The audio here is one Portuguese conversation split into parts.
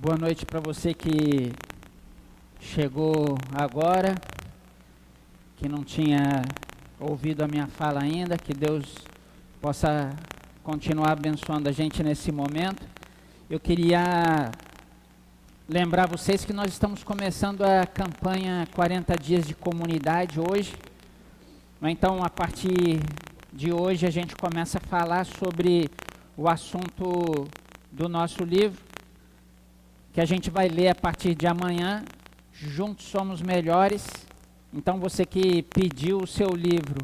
Boa noite para você que chegou agora, que não tinha ouvido a minha fala ainda. Que Deus possa continuar abençoando a gente nesse momento. Eu queria lembrar vocês que nós estamos começando a campanha 40 dias de comunidade hoje. Então, a partir de hoje, a gente começa a falar sobre o assunto do nosso livro, que a gente vai ler a partir de amanhã. Juntos somos melhores. Então, você que pediu o seu livro,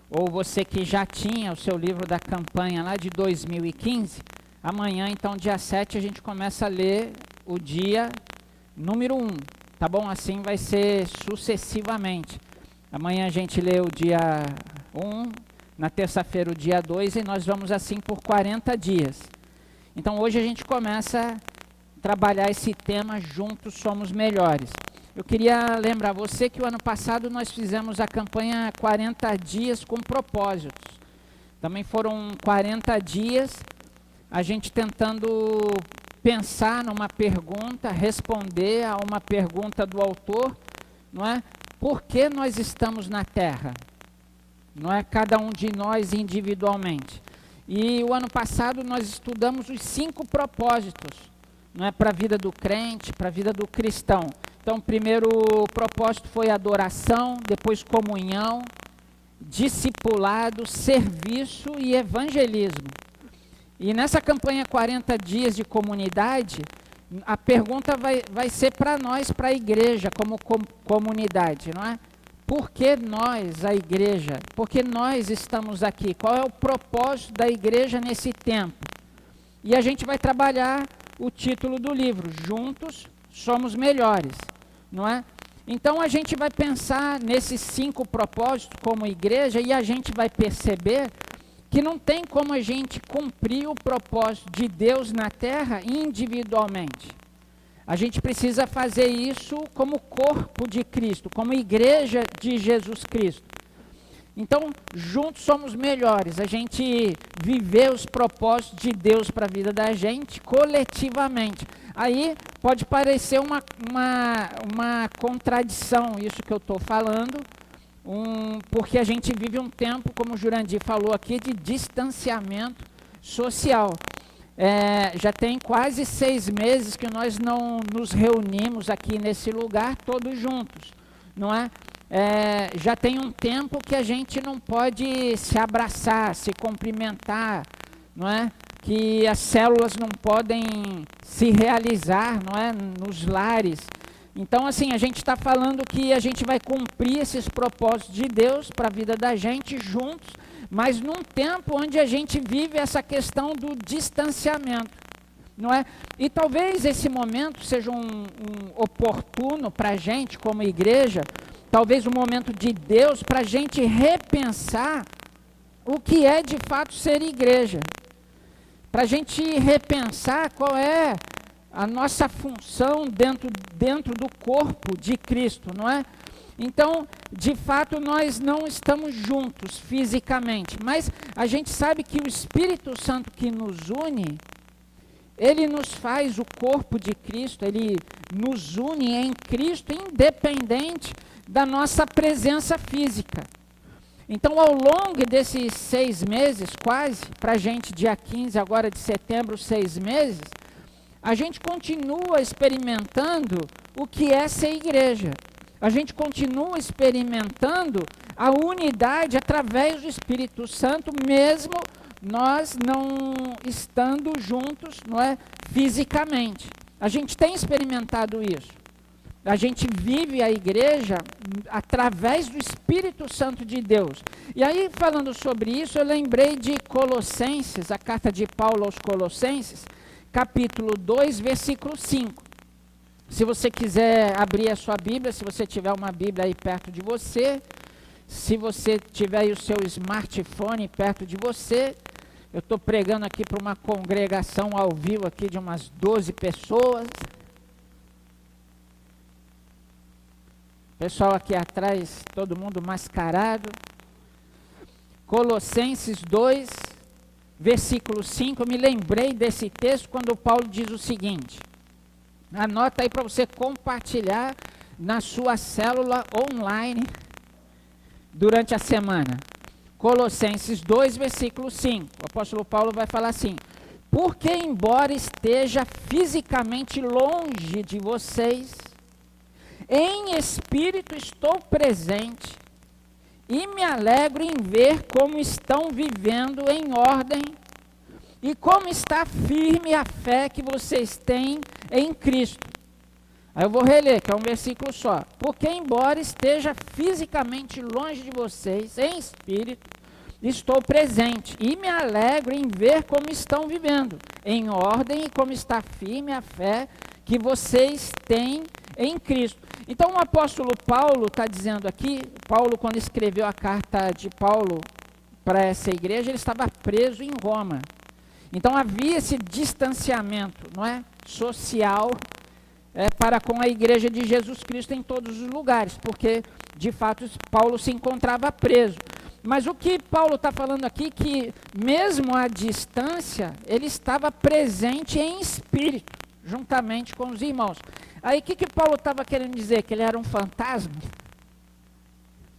ou você que já tinha o seu livro da campanha lá de 2015, amanhã, então, dia 7, a gente começa a ler o dia número 1, tá bom? Assim vai ser sucessivamente. Amanhã a gente lê o dia 1, na terça-feira o dia 2, e nós vamos assim por 40 dias. Então, hoje a gente começa trabalhar esse tema, Juntos Somos Melhores. Eu queria lembrar você que o ano passado nós fizemos a campanha 40 dias com propósitos. Também foram 40 dias a gente tentando pensar numa pergunta, responder a uma pergunta do autor, não é? Por que nós estamos na Terra? Não é? Cada um de nós individualmente. E o ano passado nós estudamos os 5 propósitos, não é, para a vida do crente, para a vida do cristão. Então, o primeiro propósito foi adoração, depois comunhão, discipulado, serviço e evangelismo. E nessa campanha 40 dias de comunidade, a pergunta vai ser para nós, para a igreja, como comunidade, não é? Por que nós, a igreja? Por que nós estamos aqui? Qual é o propósito da igreja nesse tempo? E a gente vai trabalhar o título do livro, Juntos Somos Melhores, não é? Então a gente vai pensar nesses 5 propósitos como igreja e a gente vai perceber que não tem como a gente cumprir o propósito de Deus na terra individualmente. A gente precisa fazer isso como corpo de Cristo, como igreja de Jesus Cristo. Então, juntos somos melhores, a gente viver os propósitos de Deus para a vida da gente coletivamente. Aí pode parecer uma contradição isso que eu estou falando, porque a gente vive um tempo, como o Jurandir falou aqui, de distanciamento social. Já tem quase 6 meses que nós não nos reunimos aqui nesse lugar todos juntos, não é? Já tem um tempo que a gente não pode se abraçar, se cumprimentar, não é? Que as células não podem se realizar, não é? Nos lares. Então, assim, a gente está falando que a gente vai cumprir esses propósitos de Deus para a vida da gente juntos, mas num tempo onde a gente vive essa questão do distanciamento, não é? E talvez esse momento seja um oportuno para a gente como igreja, talvez um momento de Deus para a gente repensar o que é de fato ser igreja. Para a gente repensar qual é a nossa função dentro do corpo de Cristo, não é? Então, de fato, nós não estamos juntos fisicamente, mas a gente sabe que o Espírito Santo que nos une, ele nos faz o corpo de Cristo, ele nos une em Cristo, independente da nossa presença física. Então, ao longo desses 6 meses, quase, para a gente, dia 15 agora de setembro, 6 meses, a gente continua experimentando o que é ser igreja. A gente continua experimentando a unidade através do Espírito Santo, mesmo nós não estando juntos, não é, fisicamente. A gente tem experimentado isso. A gente vive a igreja através do Espírito Santo de Deus. E aí, falando sobre isso, eu lembrei de Colossenses, a carta de Paulo aos Colossenses, capítulo 2, versículo 5. Se você quiser abrir a sua Bíblia, se você tiver uma Bíblia aí perto de você, se você tiver aí o seu smartphone perto de você, eu estou pregando aqui para uma congregação ao vivo aqui de umas 12 pessoas. Pessoal aqui atrás, todo mundo mascarado. Colossenses 2, versículo 5, eu me lembrei desse texto quando Paulo diz o seguinte: Anota aí para você compartilhar na sua célula online durante a semana. Colossenses 2, versículo 5. O apóstolo Paulo vai falar assim: porque embora esteja fisicamente longe de vocês, em espírito estou presente e me alegro em ver como estão vivendo em ordem e como está firme a fé que vocês têm em Cristo. Aí eu vou reler, que é um versículo só. Porque embora esteja fisicamente longe de vocês, em espírito, estou presente e me alegro em ver como estão vivendo em ordem e como está firme a fé que vocês têm em Cristo. Então o apóstolo Paulo está dizendo aqui, Paulo quando escreveu a carta de Paulo para essa igreja, ele estava preso em Roma. Então havia esse distanciamento, não é, social para com a igreja de Jesus Cristo em todos os lugares, porque de fato Paulo se encontrava preso. Mas o que Paulo está falando aqui, que mesmo à distância, ele estava presente em espírito, juntamente com os irmãos. Aí o que Paulo estava querendo dizer? Que ele era um fantasma?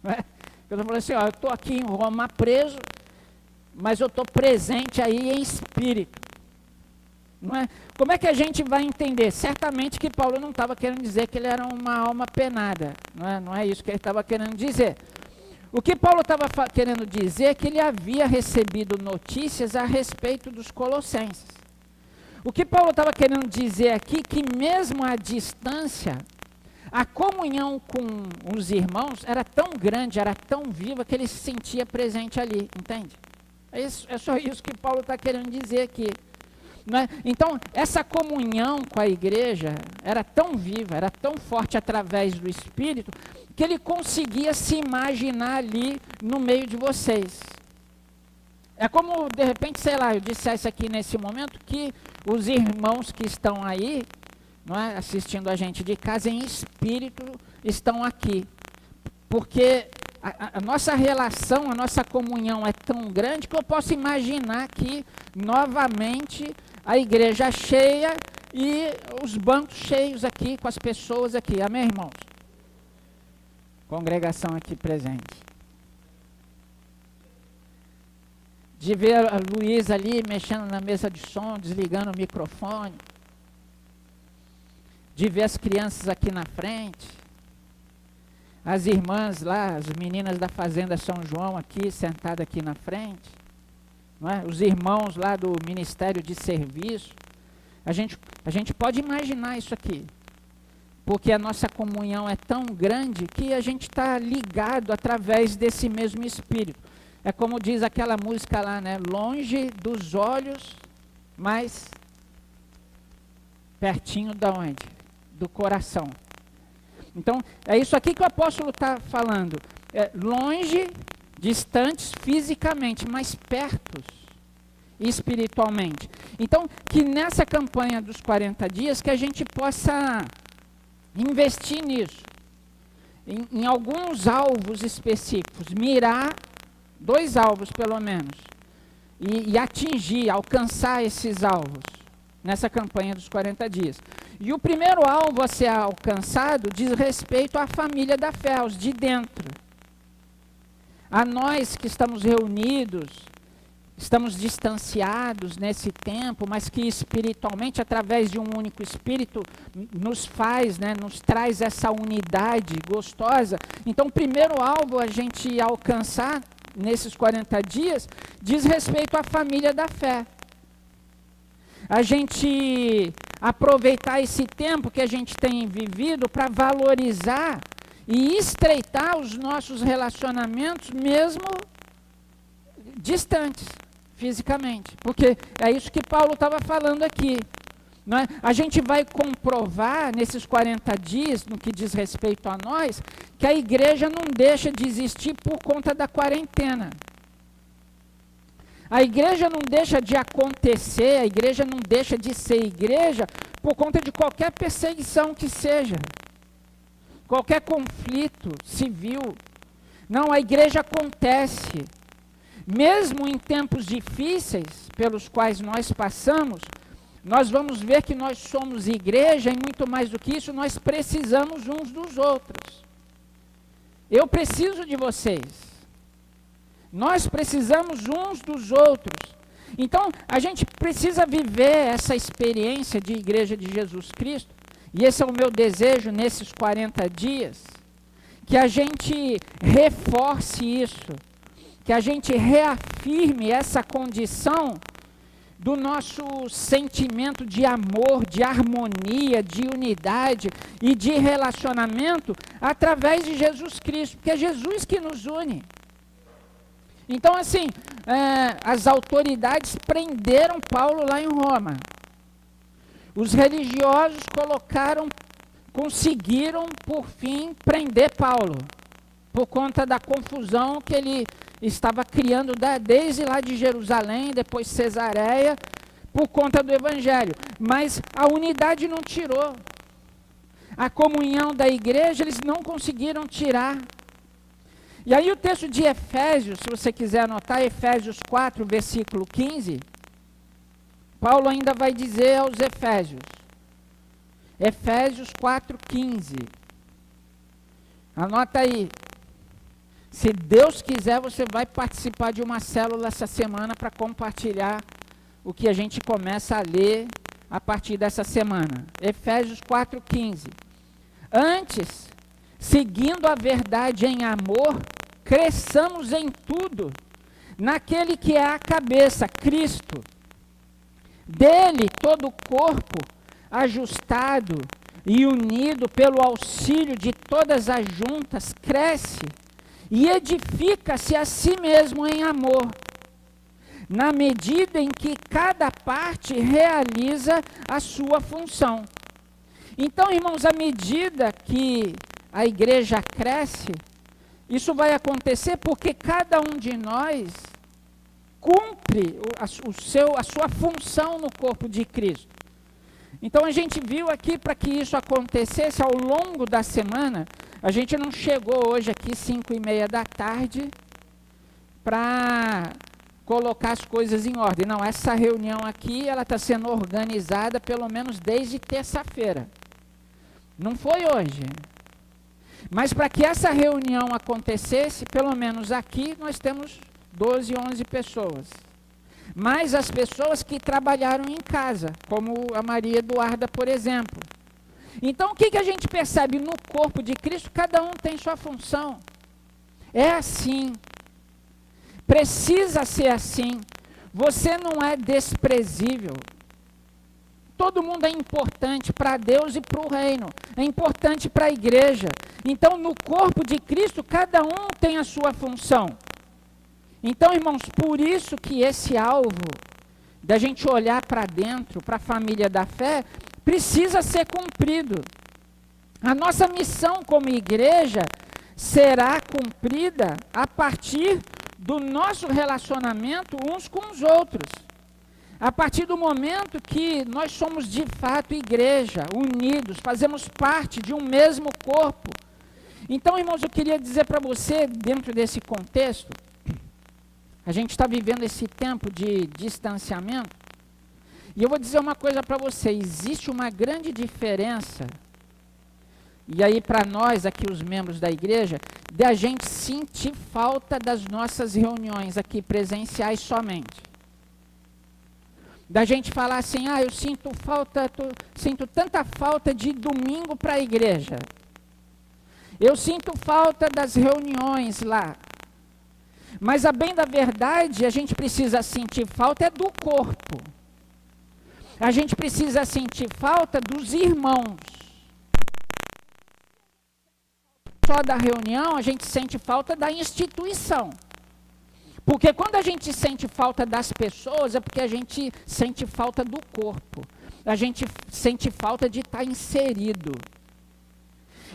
Não é? Eu falei assim, eu estou aqui em Roma preso, mas eu estou presente aí em espírito. Não é? Como é que a gente vai entender? Certamente que Paulo não estava querendo dizer que ele era uma alma penada. Não é isso que ele estava querendo dizer. O que Paulo estava querendo dizer é que ele havia recebido notícias a respeito dos colossenses. O que Paulo estava querendo dizer aqui, que mesmo à distância, a comunhão com os irmãos era tão grande, era tão viva, que ele se sentia presente ali, entende? É só isso que Paulo está querendo dizer aqui. Não é? Então, essa comunhão com a igreja era tão viva, era tão forte através do Espírito, que ele conseguia se imaginar ali no meio de vocês. É como, de repente, sei lá, eu dissesse aqui nesse momento que os irmãos que estão aí, não é, assistindo a gente de casa, em espírito, estão aqui. Porque a nossa relação, a nossa comunhão é tão grande que eu posso imaginar que, novamente, a igreja cheia e os bancos cheios aqui, com as pessoas aqui. Amém, irmãos? Congregação aqui presente. De ver a Luísa ali mexendo na mesa de som, desligando o microfone. De ver as crianças aqui na frente. As irmãs lá, as meninas da Fazenda São João aqui, sentadas aqui na frente. Não é? Os irmãos lá do Ministério de Serviço. A gente pode imaginar isso aqui. Porque a nossa comunhão é tão grande que a gente está ligado através desse mesmo Espírito. É como diz aquela música lá, né? Longe dos olhos, mas pertinho de onde? Do coração. Então, é isso aqui que o apóstolo está falando. Longe, distantes fisicamente, mas pertos espiritualmente. Então, que nessa campanha dos 40 dias, que a gente possa investir nisso. Em alguns alvos específicos. Mirar 2 alvos, pelo menos. E atingir, alcançar esses alvos. Nessa campanha dos 40 dias. E o primeiro alvo a ser alcançado diz respeito à família da fé, aos de dentro. A nós que estamos reunidos, estamos distanciados nesse tempo, mas que espiritualmente, através de um único Espírito, nos faz, né, nos traz essa unidade gostosa. Então, o primeiro alvo a gente alcançar nesses 40 dias diz respeito à família da fé. A gente aproveitar esse tempo que a gente tem vivido para valorizar e estreitar os nossos relacionamentos, mesmo distantes, fisicamente. Porque é isso que Paulo estava falando aqui. Não é? A gente vai comprovar nesses 40 dias, no que diz respeito a nós, que a igreja não deixa de existir por conta da quarentena. A igreja não deixa de acontecer, a igreja não deixa de ser igreja por conta de qualquer perseguição que seja, qualquer conflito civil. Não, a igreja acontece. Mesmo em tempos difíceis pelos quais nós passamos, nós vamos ver que nós somos igreja e muito mais do que isso, nós precisamos uns dos outros. Eu preciso de vocês. Nós precisamos uns dos outros. Então, a gente precisa viver essa experiência de igreja de Jesus Cristo, e esse é o meu desejo nesses 40 dias, que a gente reforce isso, que a gente reafirme essa condição do nosso sentimento de amor, de harmonia, de unidade e de relacionamento através de Jesus Cristo, porque é Jesus que nos une. Então, assim, as autoridades prenderam Paulo lá em Roma. Os religiosos conseguiram, por fim, prender Paulo, por conta da confusão que ele estava criando desde lá de Jerusalém, depois Cesareia, por conta do Evangelho. Mas a unidade não tirou. A comunhão da igreja eles não conseguiram tirar. E aí o texto de Efésios, se você quiser anotar, Efésios 4, versículo 15, Paulo ainda vai dizer aos Efésios, Efésios 4, 15, anota aí, se Deus quiser você vai participar de uma célula essa semana para compartilhar o que a gente começa a ler a partir dessa semana. Efésios 4, 15, antes, seguindo a verdade em amor, cresçamos em tudo, naquele que é a cabeça, Cristo. Dele, todo o corpo, ajustado e unido pelo auxílio de todas as juntas, cresce e edifica-se a si mesmo em amor, na medida em que cada parte realiza a sua função. Então, irmãos, à medida que a igreja cresce, isso vai acontecer porque cada um de nós cumpre a sua função no corpo de Cristo. Então a gente viu aqui, para que isso acontecesse ao longo da semana, a gente não chegou hoje aqui 5:30 da tarde para colocar as coisas em ordem. Não, essa reunião aqui, ela está sendo organizada pelo menos desde terça-feira. Não foi hoje. Mas para que essa reunião acontecesse, pelo menos aqui, nós temos 12, 11 pessoas. Mais as pessoas que trabalharam em casa, como a Maria Eduarda, por exemplo. Então, o que a gente percebe no corpo de Cristo? Cada um tem sua função. É assim. Precisa ser assim. Você não é desprezível. Todo mundo é importante para Deus e para o reino. É importante para a igreja. Então, no corpo de Cristo, cada um tem a sua função. Então, irmãos, por isso que esse alvo da gente olhar para dentro, para a família da fé, precisa ser cumprido. A nossa missão como igreja será cumprida a partir do nosso relacionamento uns com os outros. A partir do momento que nós somos de fato igreja, unidos, fazemos parte de um mesmo corpo. Então, irmãos, eu queria dizer para você, dentro desse contexto, a gente está vivendo esse tempo de distanciamento, e eu vou dizer uma coisa para você, existe uma grande diferença, e aí para nós aqui, os membros da igreja, de a gente sentir falta das nossas reuniões aqui presenciais somente. Da gente falar assim, eu sinto tanta falta de domingo para a igreja. Eu sinto falta das reuniões lá. Mas a bem da verdade, a gente precisa sentir falta do corpo. A gente precisa sentir falta dos irmãos. Só da reunião, a gente sente falta da instituição. Porque quando a gente sente falta das pessoas, é porque a gente sente falta do corpo. A gente sente falta de estar inserido.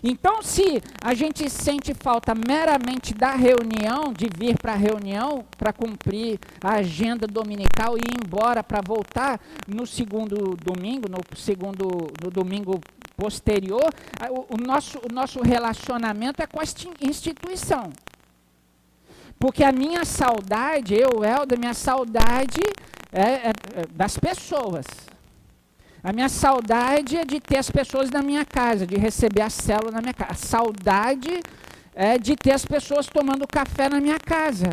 Então, se a gente sente falta meramente da reunião, de vir para a reunião, para cumprir a agenda dominical e ir embora para voltar no segundo domingo, no domingo posterior, o nosso relacionamento é com a instituição. Porque a minha saudade, Helder, minha saudade é das pessoas. A minha saudade é de ter as pessoas na minha casa, de receber a célula na minha casa. A saudade é de ter as pessoas tomando café na minha casa.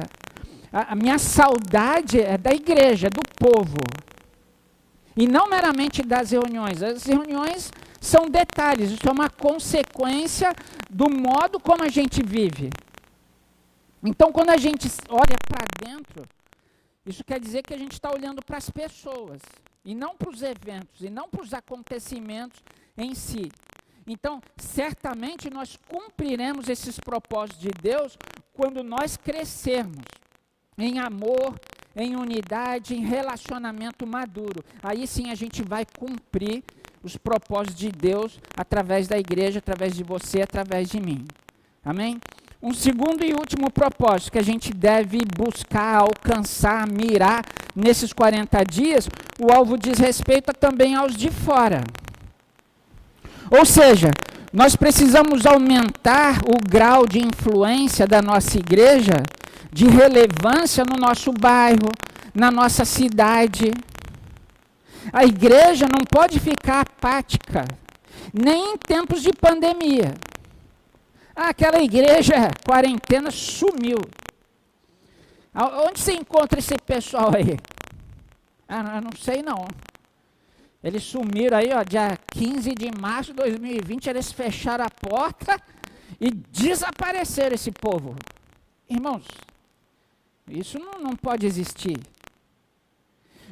A minha saudade é da igreja, do povo. E não meramente das reuniões. As reuniões são detalhes, isso é uma consequência do modo como a gente vive. Então, quando a gente olha para dentro, isso quer dizer que a gente está olhando para as pessoas, e não para os eventos, e não para os acontecimentos em si. Então, certamente nós cumpriremos esses propósitos de Deus quando nós crescermos em amor, em unidade, em relacionamento maduro. Aí sim a gente vai cumprir os propósitos de Deus através da igreja, através de você, através de mim. Amém? Um segundo e último propósito que a gente deve buscar, alcançar, mirar nesses 40 dias, o alvo diz respeito também aos de fora. Ou seja, nós precisamos aumentar o grau de influência da nossa igreja, de relevância no nosso bairro, na nossa cidade. A igreja não pode ficar apática, nem em tempos de pandemia. Aquela igreja, quarentena, sumiu. Onde você encontra esse pessoal aí? Eu não sei não. Eles sumiram aí, ó, dia 15 de março de 2020, eles fecharam a porta e desapareceram esse povo. Irmãos, isso não pode existir.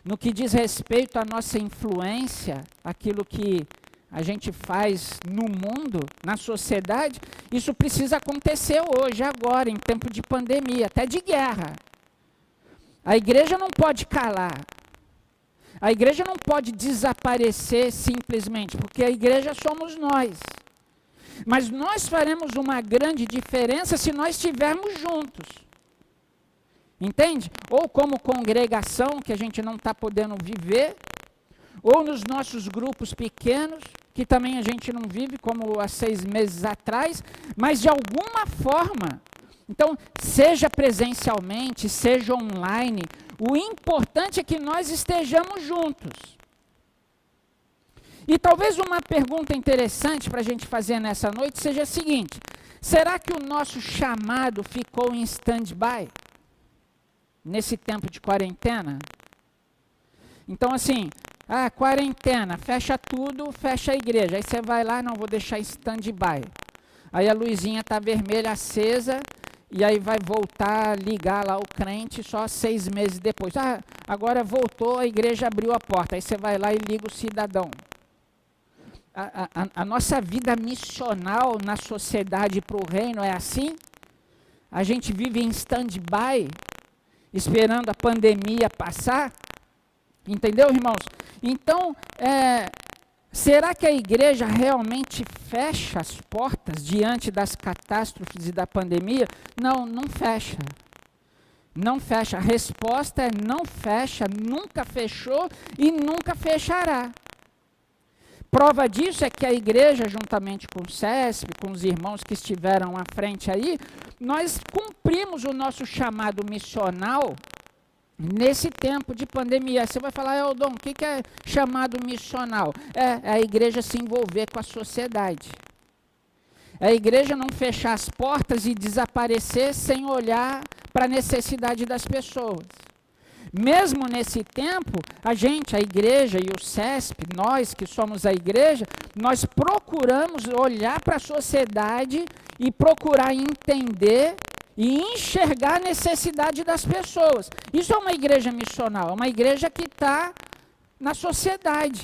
No que diz respeito à nossa influência, aquilo que a gente faz no mundo, na sociedade, isso precisa acontecer hoje, agora, em tempo de pandemia, até de guerra. A igreja não pode calar. A igreja não pode desaparecer simplesmente, porque a igreja somos nós. Mas nós faremos uma grande diferença se nós estivermos juntos. Entende? Ou como congregação, que a gente não está podendo viver, ou nos nossos grupos pequenos, que também a gente não vive, como há 6 meses atrás, mas de alguma forma. Então, seja presencialmente, seja online, o importante é que nós estejamos juntos. E talvez uma pergunta interessante para a gente fazer nessa noite seja a seguinte: será que o nosso chamado ficou em stand-by nesse tempo de quarentena? Então, assim, quarentena, fecha tudo, fecha a igreja. Aí você vai lá, não, vou deixar em stand-by. Aí a luzinha está vermelha, acesa, e aí vai voltar a ligar lá o crente só 6 meses depois. Agora voltou, a igreja abriu a porta. Aí você vai lá e liga o cidadão. A nossa vida missional na sociedade para o reino é assim? A gente vive em stand-by, esperando a pandemia passar? Entendeu, irmãos? Então, será que a igreja realmente fecha as portas diante das catástrofes e da pandemia? Não, não fecha. Não fecha. A resposta é não fecha, nunca fechou e nunca fechará. Prova disso é que a igreja, juntamente com o CESP, com os irmãos que estiveram à frente aí, nós cumprimos o nosso chamado missional nesse tempo de pandemia. Você vai falar, Eldon, o que é chamado missional? É a igreja se envolver com a sociedade. É a igreja não fechar as portas e desaparecer sem olhar para a necessidade das pessoas. Mesmo nesse tempo, a igreja e o CESP, nós que somos a igreja, nós procuramos olhar para a sociedade e procurar entender e enxergar a necessidade das pessoas. Isso é uma igreja missional, é uma igreja que está na sociedade.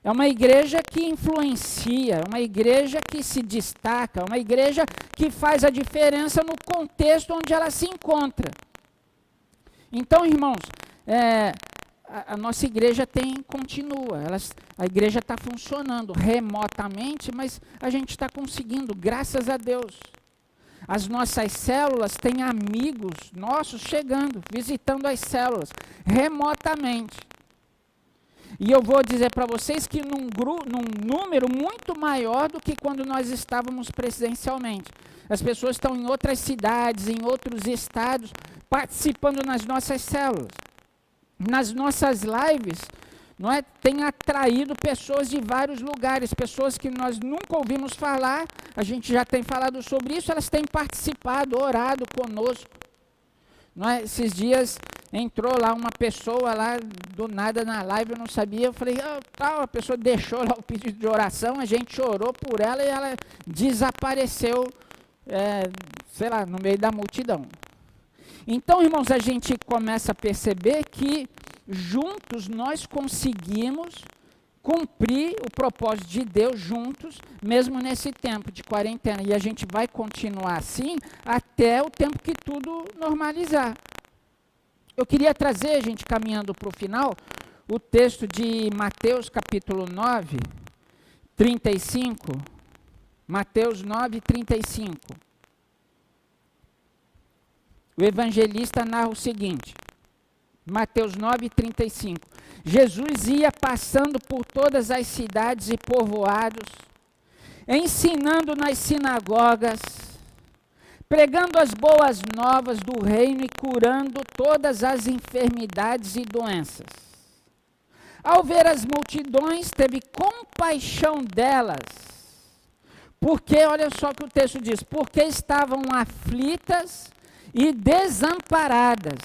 É uma igreja que influencia, é uma igreja que se destaca, é uma igreja que faz a diferença no contexto onde ela se encontra. Então, irmãos, a nossa igreja continua, a igreja está funcionando remotamente, mas a gente está conseguindo, graças a Deus. As nossas células têm amigos nossos chegando, visitando as células, remotamente. E eu vou dizer para vocês que num número muito maior do que quando nós estávamos presencialmente. As pessoas estão em outras cidades, em outros estados, participando nas nossas células. Nas nossas lives, não é? Tem atraído pessoas de vários lugares, pessoas que nós nunca ouvimos falar, a gente já tem falado sobre isso, elas têm participado, orado conosco. Não é? Esses dias entrou lá uma pessoa lá, do nada na live, eu não sabia, eu falei, a pessoa deixou lá o pedido de oração, a gente orou por ela e ela desapareceu, sei lá, no meio da multidão. Então, irmãos, a gente começa a perceber que juntos nós conseguimos cumprir o propósito de Deus juntos, mesmo nesse tempo de quarentena. E a gente vai continuar assim até o tempo que tudo normalizar. Eu queria trazer, gente, caminhando para o final, o texto de Mateus capítulo 9, 35. Mateus 9, 35. O evangelista narra o seguinte, Mateus 9, 35. Jesus ia passando por todas as cidades e povoados, ensinando nas sinagogas, pregando as boas novas do reino e curando todas as enfermidades e doenças. Ao ver as multidões, teve compaixão delas, porque, olha só o que o texto diz, porque estavam aflitas e desamparadas,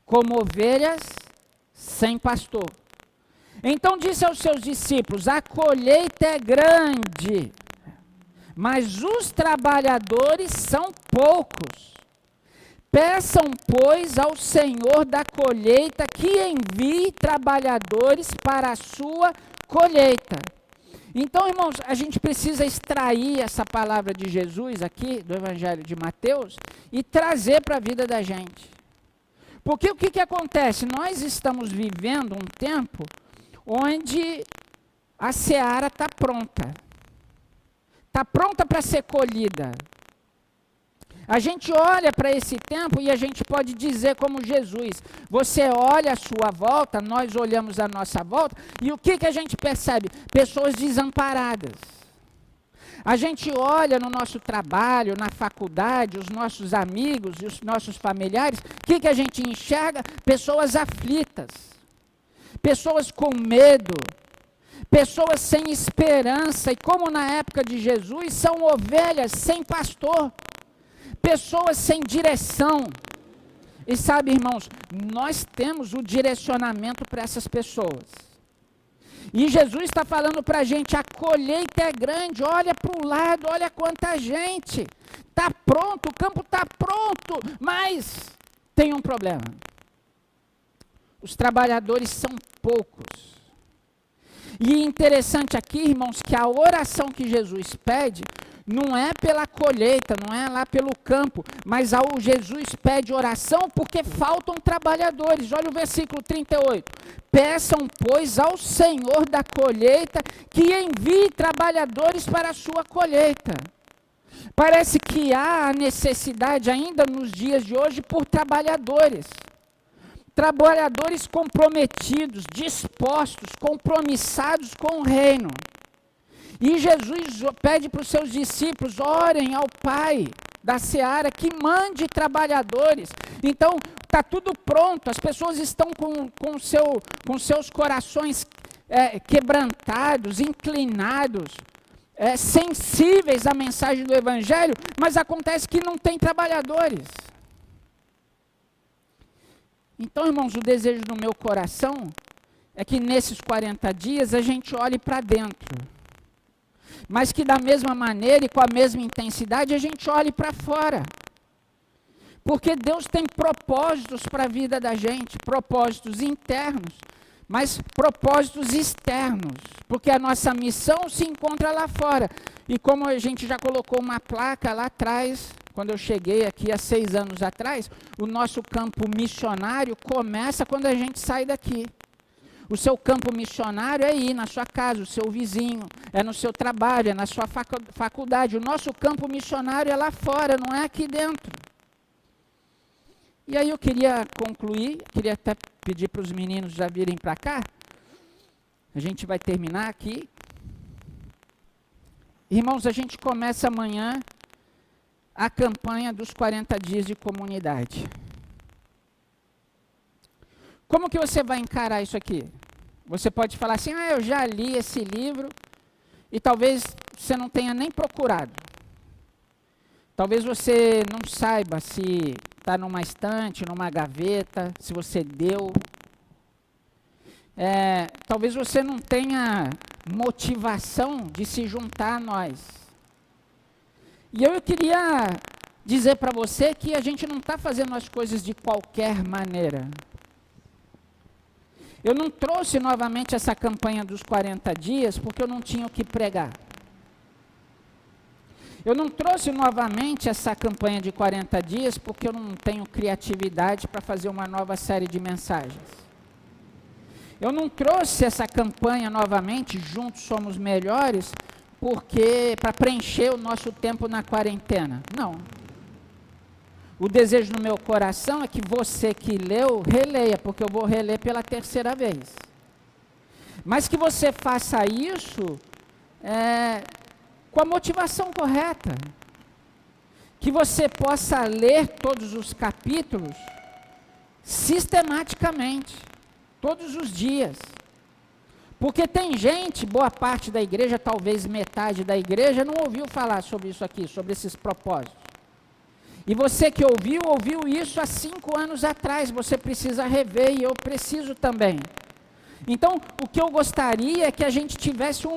como ovelhas sem pastor. Então disse aos seus discípulos, a colheita é grande, mas os trabalhadores são poucos. Peçam, pois, ao Senhor da colheita que envie trabalhadores para a sua colheita. Então, irmãos, a gente precisa extrair essa palavra de Jesus aqui, do Evangelho de Mateus, e trazer para a vida da gente. Porque o que acontece? Nós estamos vivendo um tempo onde a seara está pronta. Está pronta para ser colhida. A gente olha para esse tempo e a gente pode dizer como Jesus, você olha a sua volta, nós olhamos a nossa volta, e o que a gente percebe? Pessoas desamparadas. A gente olha no nosso trabalho, na faculdade, os nossos amigos e os nossos familiares, o que a gente enxerga? Pessoas aflitas, pessoas com medo, pessoas sem esperança, e como na época de Jesus, são ovelhas sem pastor. Pessoas sem direção. E sabe, irmãos, nós temos o direcionamento para essas pessoas. E Jesus está falando para a gente, a colheita é grande, olha para o lado, olha quanta gente. Está pronto, o campo está pronto, mas tem um problema. Os trabalhadores são poucos. E interessante aqui, irmãos, que a oração que Jesus pede não é pela colheita, não é lá pelo campo, mas Jesus pede oração porque faltam trabalhadores. Olha o versículo 38. Peçam, pois, ao Senhor da colheita que envie trabalhadores para a sua colheita. Parece que há a necessidade ainda nos dias de hoje por trabalhadores. Trabalhadores comprometidos, dispostos, compromissados com o reino. E Jesus pede para os seus discípulos, orem ao Pai da seara que mande trabalhadores. Então, está tudo pronto, as pessoas estão com seus corações quebrantados, inclinados, sensíveis à mensagem do Evangelho, mas acontece que não tem trabalhadores. Então, irmãos, o desejo do meu coração é que nesses 40 dias a gente olhe para dentro. Mas que da mesma maneira e com a mesma intensidade a gente olhe para fora. Porque Deus tem propósitos para a vida da gente, propósitos internos, mas propósitos externos. Porque a nossa missão se encontra lá fora. E como a gente já colocou uma placa lá atrás, quando eu cheguei aqui há 6 anos atrás, o nosso campo missionário começa quando a gente sai daqui. O seu campo missionário é aí, na sua casa, o seu vizinho, é no seu trabalho, é na sua faculdade. O nosso campo missionário é lá fora, não é aqui dentro. E aí eu queria concluir, queria até pedir para os meninos já virem para cá. A gente vai terminar aqui. Irmãos, a gente começa amanhã a campanha dos 40 dias de comunidade. Como que você vai encarar isso aqui? Você pode falar assim, eu já li esse livro, e talvez você não tenha nem procurado. Talvez você não saiba se está numa estante, numa gaveta, se você deu. Talvez você não tenha motivação de se juntar a nós. E eu queria dizer para você que a gente não está fazendo as coisas de qualquer maneira. Eu não trouxe novamente essa campanha dos 40 dias porque eu não tinha o que pregar. Eu não trouxe novamente essa campanha de 40 dias porque eu não tenho criatividade para fazer uma nova série de mensagens. Eu não trouxe essa campanha novamente, Juntos Somos Melhores, porque para preencher o nosso tempo na quarentena. Não. O desejo no meu coração é que você que leu, releia, porque eu vou reler pela terceira vez. Mas que você faça isso com a motivação correta. Que você possa ler todos os capítulos sistematicamente, todos os dias. Porque tem gente, boa parte da igreja, talvez metade da igreja, não ouviu falar sobre isso aqui, sobre esses propósitos. E você que ouviu isso há 5 anos atrás, você precisa rever, e eu preciso também. Então, o que eu gostaria é que a gente tivesse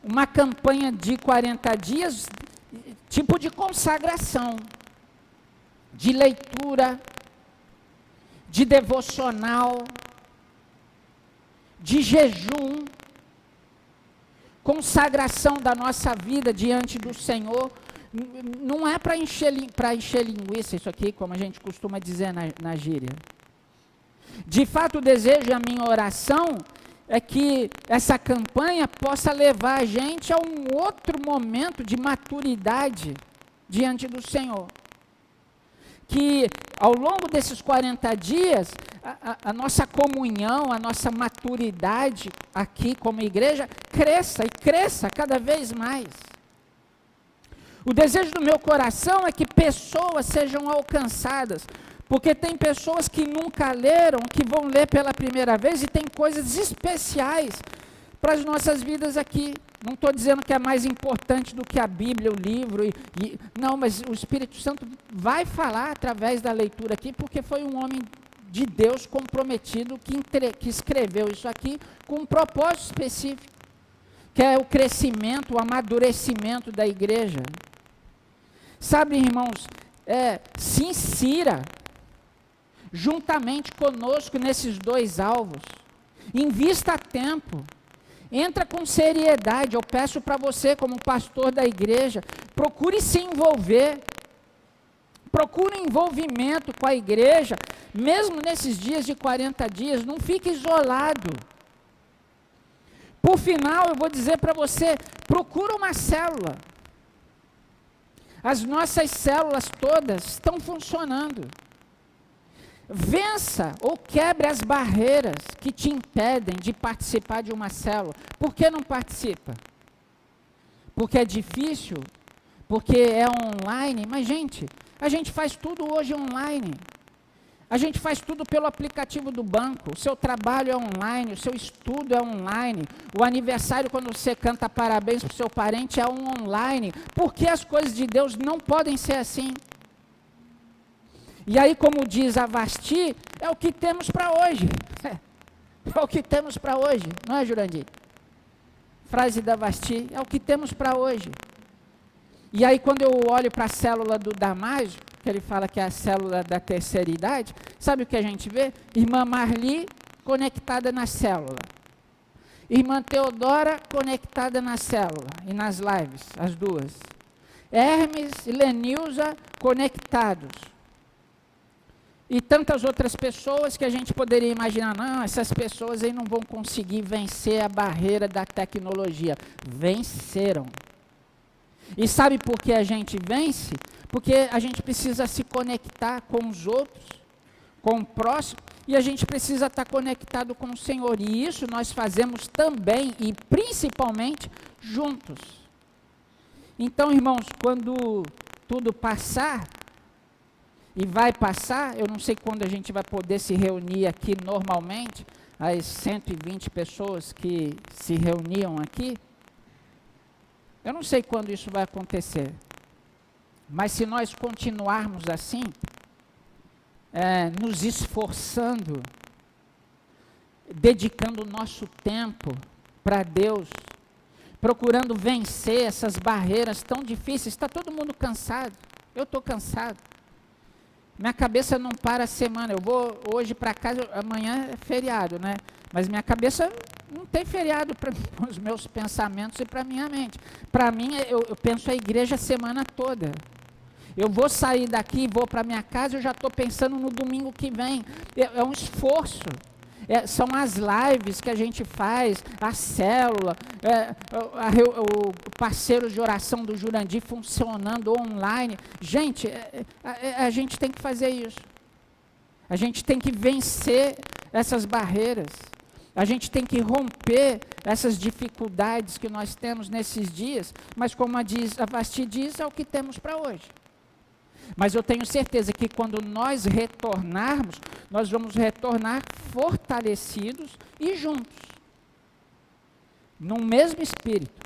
uma campanha de 40 dias, tipo de consagração, de leitura, de devocional, de jejum, consagração da nossa vida diante do Senhor. Não é para encher linguiça isso aqui, como a gente costuma dizer na gíria. De fato, o desejo e a minha oração é que essa campanha possa levar a gente a um outro momento de maturidade diante do Senhor. Que ao longo desses 40 dias, a nossa comunhão, a nossa maturidade aqui como igreja, cresça e cresça cada vez mais. O desejo do meu coração é que pessoas sejam alcançadas, porque tem pessoas que nunca leram, que vão ler pela primeira vez, e tem coisas especiais para as nossas vidas aqui. Não estou dizendo que é mais importante do que a Bíblia, o livro, não, mas o Espírito Santo vai falar através da leitura aqui, porque foi um homem de Deus comprometido que escreveu isso aqui com um propósito específico, que é o crescimento, o amadurecimento da igreja. Sabe, irmãos, se insira juntamente conosco nesses 2 alvos, invista tempo, entra com seriedade. Eu peço para você, como pastor da igreja, procure se envolver, procure envolvimento com a igreja, mesmo nesses dias de 40 dias, não fique isolado. Por final, eu vou dizer para você, procura uma célula. As nossas células todas estão funcionando. Vença ou quebre as barreiras que te impedem de participar de uma célula. Por que não participa? Porque é difícil? Porque é online? Mas, gente, a gente faz tudo hoje online. A gente faz tudo pelo aplicativo do banco. O seu trabalho é online, o seu estudo é online. O aniversário, quando você canta parabéns para o seu parente, é online. Por que as coisas de Deus não podem ser assim? E aí, como diz a Vasti, é o que temos para hoje. É o que temos para hoje, não é, Jurandir? Frase da Vasti, é o que temos para hoje. E aí, quando eu olho para a célula do Damásio, que ele fala que é a célula da terceira idade, sabe o que a gente vê? Irmã Marli conectada na célula. Irmã Teodora conectada na célula e nas lives, as duas. Hermes e Lenilza conectados. E tantas outras pessoas que a gente poderia imaginar, não, essas pessoas aí não vão conseguir vencer a barreira da tecnologia. Venceram. E sabe por que a gente vence? Porque a gente precisa se conectar com os outros, com o próximo, e a gente precisa estar conectado com o Senhor. E isso nós fazemos também e principalmente juntos. Então, irmãos, quando tudo passar, e vai passar, eu não sei quando a gente vai poder se reunir aqui normalmente, as 120 pessoas que se reuniam aqui. Eu não sei quando isso vai acontecer, mas se nós continuarmos assim, nos esforçando, dedicando o nosso tempo para Deus, procurando vencer essas barreiras tão difíceis. Está todo mundo cansado, eu estou cansado, minha cabeça não para a semana. Eu vou hoje para casa, amanhã é feriado, né? Mas minha cabeça não tem feriado para os meus pensamentos e para a minha mente. Para mim, eu penso a igreja a semana toda. Eu vou sair daqui, vou para minha casa, eu já estou pensando no domingo que vem. É um esforço. São as lives que a gente faz, a célula, o parceiro de oração do Jurandir funcionando online. Gente, a gente tem que fazer isso. A gente tem que vencer essas barreiras. A gente tem que romper essas dificuldades que nós temos nesses dias. Mas como a Vasti diz, é o que temos para hoje. Mas eu tenho certeza que quando nós retornarmos, nós vamos retornar fortalecidos e juntos. Num mesmo espírito,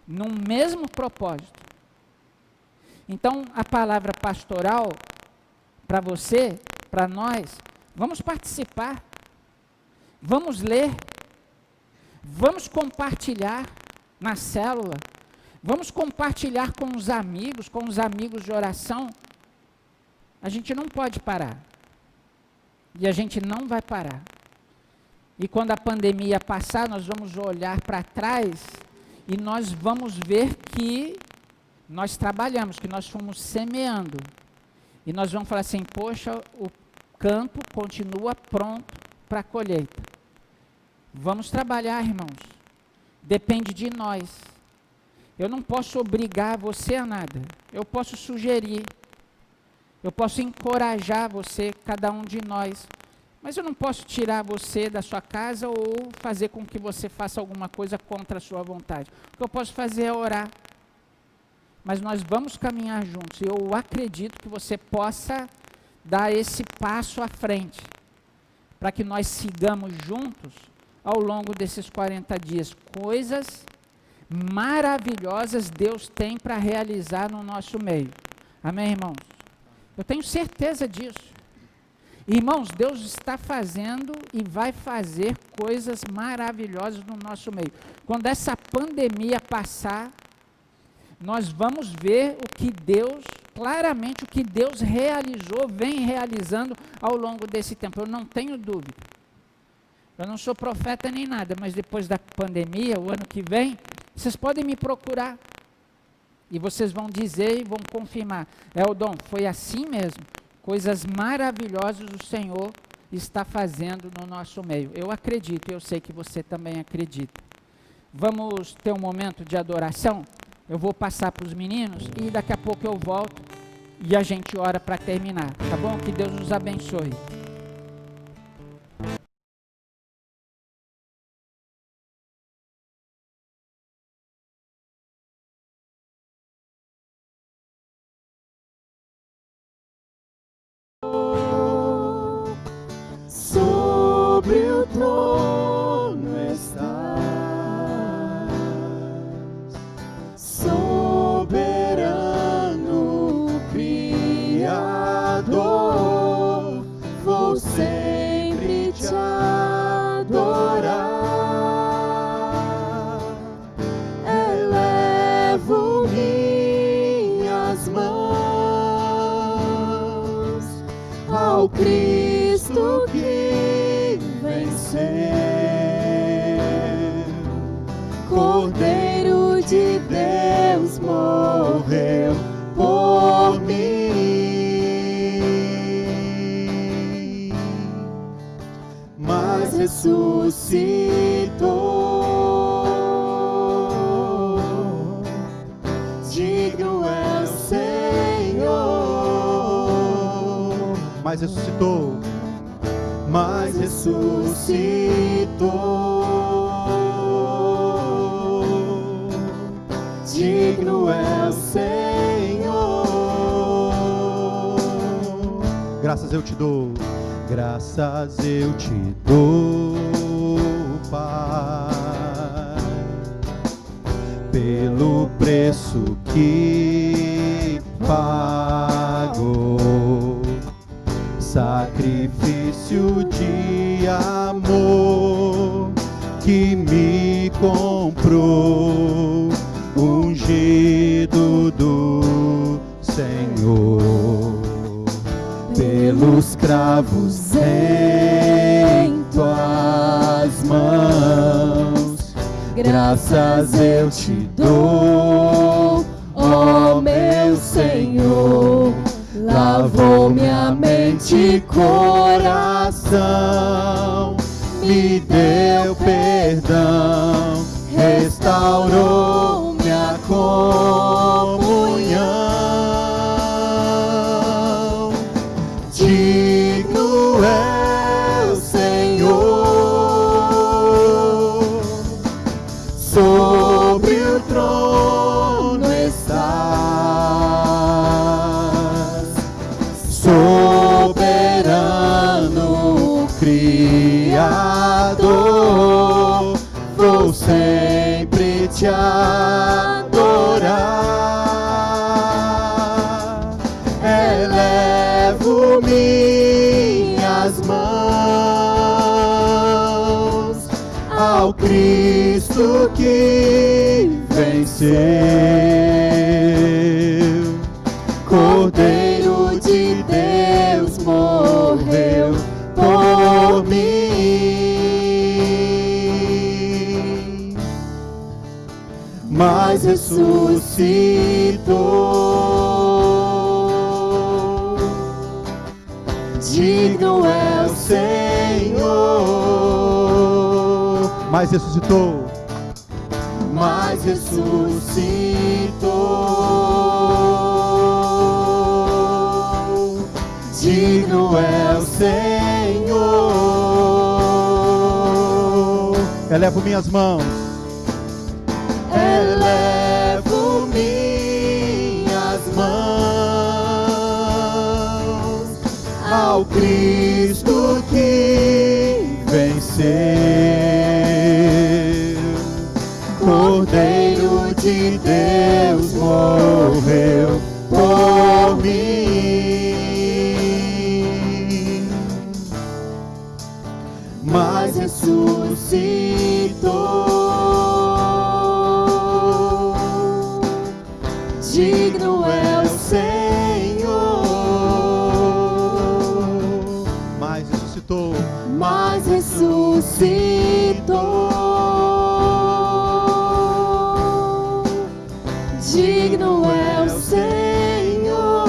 num mesmo propósito. Então, a palavra pastoral, para você, para nós, vamos participar, vamos ler, vamos compartilhar na célula, vamos compartilhar com os amigos de oração. A gente não pode parar. E a gente não vai parar. E quando a pandemia passar, nós vamos olhar para trás e nós vamos ver que nós trabalhamos, que nós fomos semeando. E nós vamos falar assim, poxa, o campo continua pronto para a colheita. Vamos trabalhar, irmãos. Depende de nós. Eu não posso obrigar você a nada. Eu posso sugerir. Eu posso encorajar você, cada um de nós. Mas eu não posso tirar você da sua casa ou fazer com que você faça alguma coisa contra a sua vontade. O que eu posso fazer é orar. Mas nós vamos caminhar juntos. E eu acredito que você possa dar esse passo à frente. Para que nós sigamos juntos ao longo desses 40 dias. Coisas maravilhosas Deus tem para realizar no nosso meio. Amém, irmãos? Eu tenho certeza disso. Irmãos, Deus está fazendo e vai fazer coisas maravilhosas no nosso meio. Quando essa pandemia passar, nós vamos ver o que Deus, claramente o que Deus realizou, vem realizando ao longo desse tempo. Eu não tenho dúvida. Eu não sou profeta nem nada, mas depois da pandemia, o ano que vem, vocês podem me procurar. E vocês vão dizer e vão confirmar. Eldon, foi assim mesmo. Coisas maravilhosas o Senhor está fazendo no nosso meio. Eu acredito, eu sei que você também acredita. Vamos ter um momento de adoração? Eu vou passar para os meninos e daqui a pouco eu volto e a gente ora para terminar. Tá bom? Que Deus nos abençoe. Sobre o trono estás, soberano Criador, vou sempre te adorar. Elevo minhas mãos ao Cristo que venceu, Cordeiro de Deus morreu por mim, mas ressuscitou. Digno é o Senhor, mas ressuscitou, mas ressuscitou. Digno é o Senhor. graças eu te dou, graças eu te dou. preço que pagou, sacrifício de amor que me comprou, ungido do Senhor, pelos cravos em tuas mãos, graças eu te dou, ó meu Senhor. Lavou minha mente e coração, me deu perdão, restaurou minha comunhão. Digno é o Senhor, sobre o trono estás, soberano Criador, vou sempre te adorar. Elevo minhas mãos ao Cristo que venceu, Cordeiro de Deus morreu por mim, mas ressuscitou. Digno é o Senhor, mas ressuscitou, mas ressuscitou. Digno é o Senhor. Elevo minhas mãos, elevo minhas mãos ao Cristo que venceu, Cordeiro de Deus morreu por mim, mas ressuscitou. Digno é o Senhor, mas ressuscitou, mas ressuscitou. Digno é o Senhor.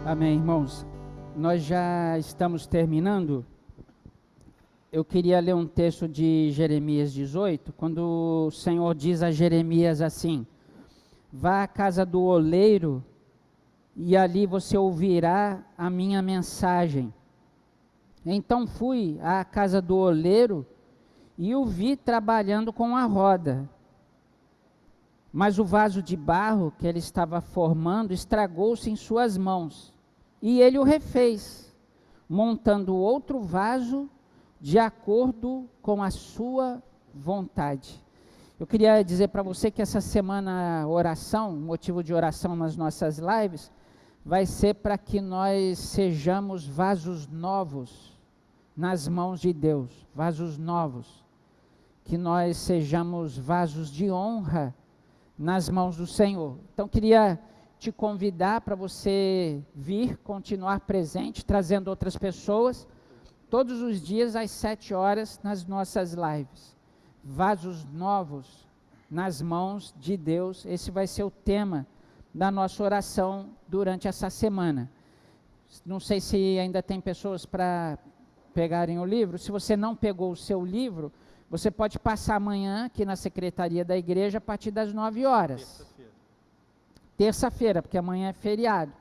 Amém, irmãos. Nós já estamos terminando. Eu queria ler um texto de Jeremias 18, quando o Senhor diz a Jeremias assim: vá à casa do oleiro e ali você ouvirá a minha mensagem. Então fui à casa do oleiro e o vi trabalhando com a roda. Mas o vaso de barro que ele estava formando estragou-se em suas mãos. E ele o refez, montando outro vaso de acordo com a sua vontade. Eu queria dizer para você que essa semana oração, motivo de oração nas nossas lives, vai ser para que nós sejamos vasos novos nas mãos de Deus, vasos novos, que nós sejamos vasos de honra nas mãos do Senhor. Então queria te convidar para você vir, continuar presente, trazendo outras pessoas, todos os dias às 7 horas nas nossas lives. Vasos novos nas mãos de Deus, esse vai ser o tema da nossa oração durante essa semana. Não sei se ainda tem pessoas para pegarem o livro. Se você não pegou o seu livro, você pode passar amanhã aqui na secretaria da igreja a partir das 9 horas. Terça-feira, porque amanhã é feriado.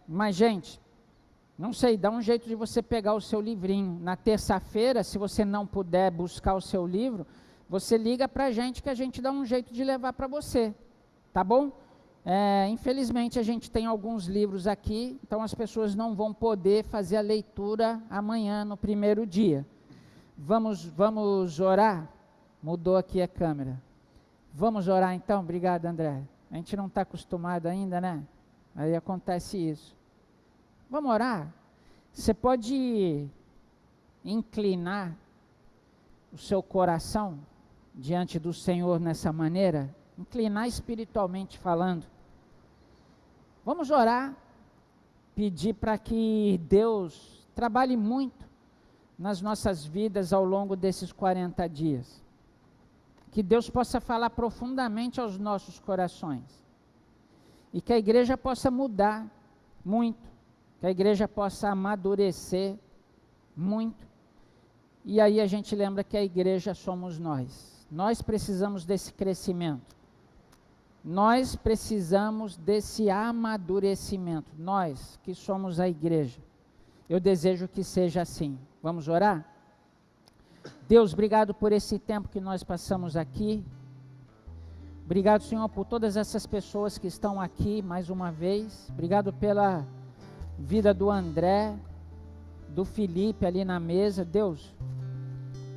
Mas, gente, não sei, dá um jeito de você pegar o seu livrinho. Na terça-feira, se você não puder buscar o seu livro, você liga para a gente que a gente dá um jeito de levar para você, tá bom? Infelizmente a gente tem alguns livros aqui, então as pessoas não vão poder fazer a leitura amanhã, no primeiro dia. Vamos orar? Mudou aqui a câmera. Vamos orar então? Obrigado, André. A gente não está acostumado ainda, né? Aí acontece isso. Vamos orar? Você pode inclinar o seu coração diante do Senhor nessa maneira? Inclinar espiritualmente falando. Vamos orar, pedir para que Deus trabalhe muito nas nossas vidas ao longo desses 40 dias. Que Deus possa falar profundamente aos nossos corações. E que a igreja possa mudar muito. Que a igreja possa amadurecer muito. E aí a gente lembra que a igreja somos nós. Nós precisamos desse crescimento. Nós precisamos desse amadurecimento. Nós que somos a igreja. Eu desejo que seja assim. Vamos orar? Deus, obrigado por esse tempo que nós passamos aqui. Obrigado, Senhor, por todas essas pessoas que estão aqui mais uma vez. Obrigado pela vida do André, do Felipe ali na mesa. Deus,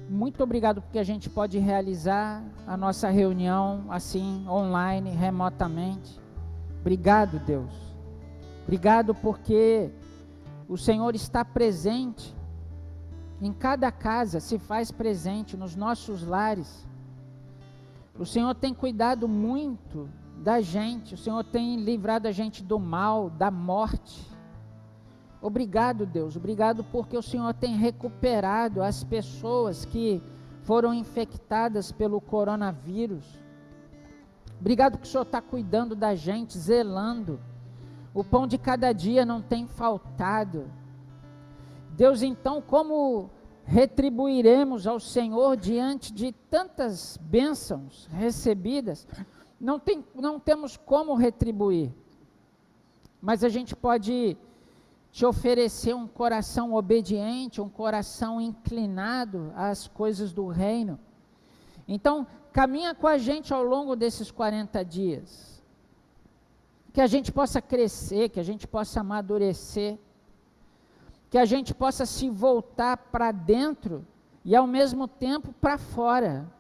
muito obrigado porque a gente pode realizar a nossa reunião assim, online, remotamente. Obrigado, Deus. Obrigado porque o Senhor está presente em cada casa, se faz presente nos nossos lares. O Senhor tem cuidado muito da gente, o Senhor tem livrado a gente do mal, da morte. Obrigado, Deus, obrigado porque o Senhor tem recuperado as pessoas que foram infectadas pelo coronavírus. Obrigado que o Senhor está cuidando da gente, zelando. O pão de cada dia não tem faltado. Deus, então, como retribuiremos ao Senhor diante de tantas bênçãos recebidas? Não temos como retribuir, mas a gente pode te oferecer um coração obediente, um coração inclinado às coisas do reino. Então, caminha com a gente ao longo desses 40 dias, que a gente possa crescer, que a gente possa amadurecer, que a gente possa se voltar para dentro e ao mesmo tempo para fora.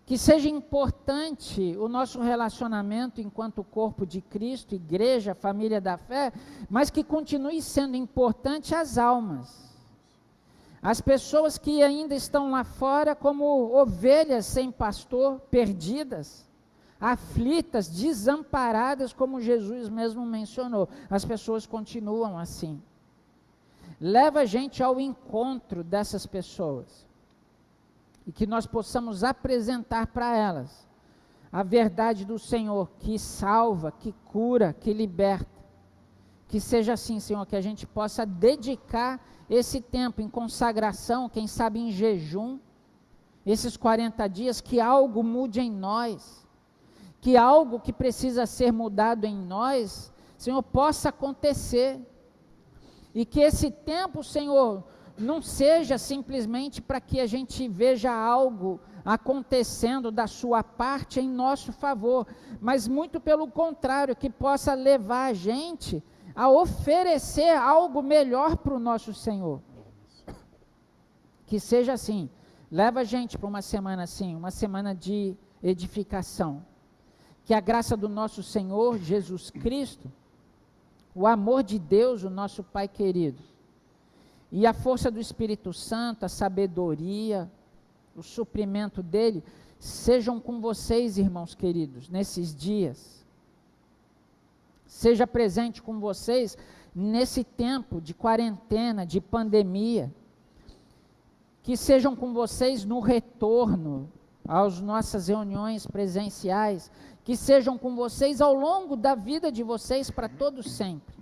Que seja importante o nosso relacionamento enquanto corpo de Cristo, igreja, família da fé, mas que continue sendo importante as almas. As pessoas que ainda estão lá fora como ovelhas sem pastor, perdidas, aflitas, desamparadas, como Jesus mesmo mencionou. As pessoas continuam assim. Leva a gente ao encontro dessas pessoas. E que nós possamos apresentar para elas a verdade do Senhor, que salva, que cura, que liberta. Que seja assim, Senhor, que a gente possa dedicar esse tempo em consagração, quem sabe em jejum, esses 40 dias, que algo mude em nós, que algo que precisa ser mudado em nós, Senhor, possa acontecer. E que esse tempo, Senhor, não seja simplesmente para que a gente veja algo acontecendo da sua parte em nosso favor, mas muito pelo contrário, que possa levar a gente a oferecer algo melhor para o nosso Senhor. Que seja assim, leva a gente para uma semana assim, uma semana de edificação. Que a graça do nosso Senhor Jesus Cristo, o amor de Deus, o nosso Pai querido, e a força do Espírito Santo, a sabedoria, o suprimento dele, sejam com vocês, irmãos queridos, nesses dias. Seja presente com vocês nesse tempo de quarentena, de pandemia. Que sejam com vocês no retorno às nossas reuniões presenciais. Que sejam com vocês ao longo da vida de vocês para todo sempre.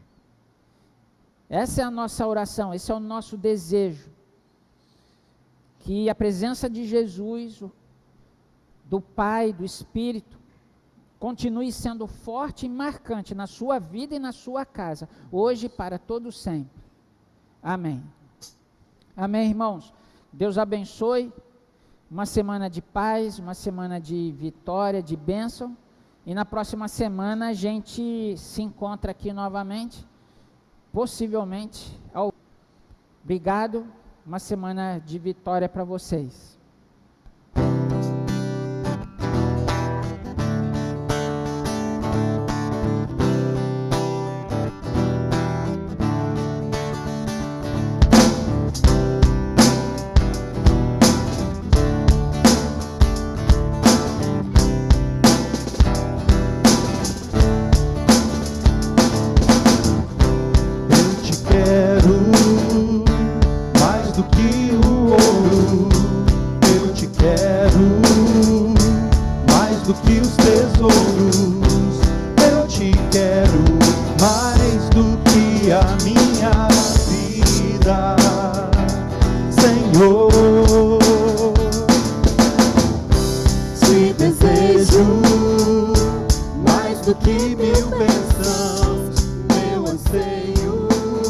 Essa é a nossa oração, esse é o nosso desejo. Que a presença de Jesus, do Pai, do Espírito, continue sendo forte e marcante na sua vida e na sua casa, hoje e para todo sempre. Amém. Amém, irmãos. Deus abençoe. Uma semana de paz, uma semana de vitória, de bênção. E na próxima semana a gente se encontra aqui novamente, possivelmente. Obrigado, uma semana de vitória para vocês. Do que os tesouros, eu te quero mais do que a minha vida, Senhor. Te desejo mais do que mil bênçãos.